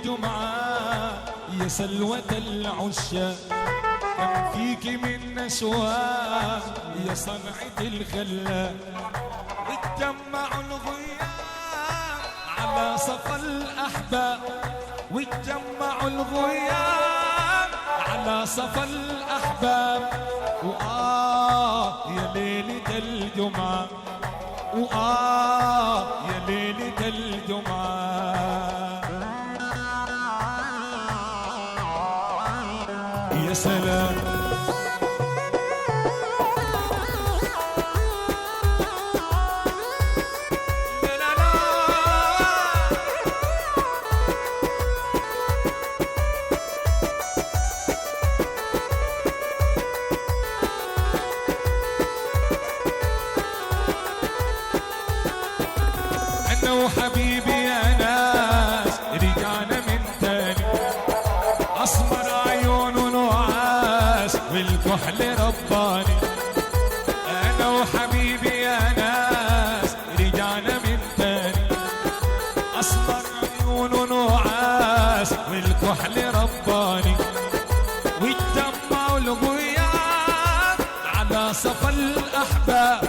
الجمعة يا سلوة العشاق، كم فيك من نشوة يا صنعة الخلاق. واتجمعوا الغياب على صفا الأحباب، واتجمعوا الغياب على صفا الأحباب. يا ليلة الجمعة، يا ليلة الجمعة. يا سلام وحبيبي يا ناس رجعنا من تاني، أسمر عيون ونعاس والكحل رباني. أنا وحبيبي يا ناس رجعنا من تاني، أسمر عيون ونعاس والكحل رباني. واتجمعوا الغياب على صفا الأحباب،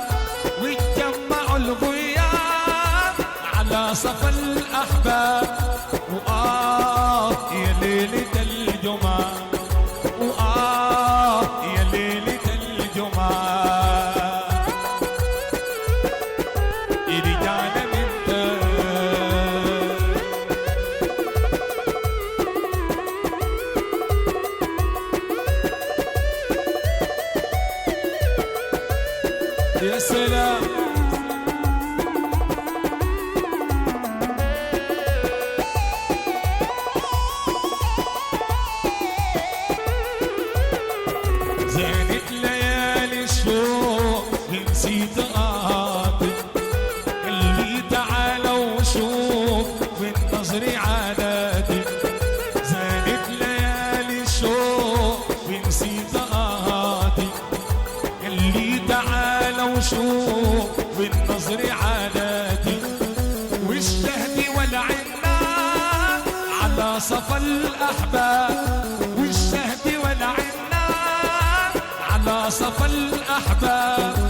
واتجمعوا الغياب على صفا الأحباب. يا ليلة الجمعة، يا ليلة الجمعة. رجعنا من يا سلام زانت ليالي الشوق ونسيت قاطب، اللي تعالى وشوف والنظر عاداتي. زانت ليالي الشوق ونسيت قاطب، اللي تعالى وشوف والنظر عاداتي. والشهد والعناب على صفا الأحباب، والشهد والعناب على صفا الأحباب.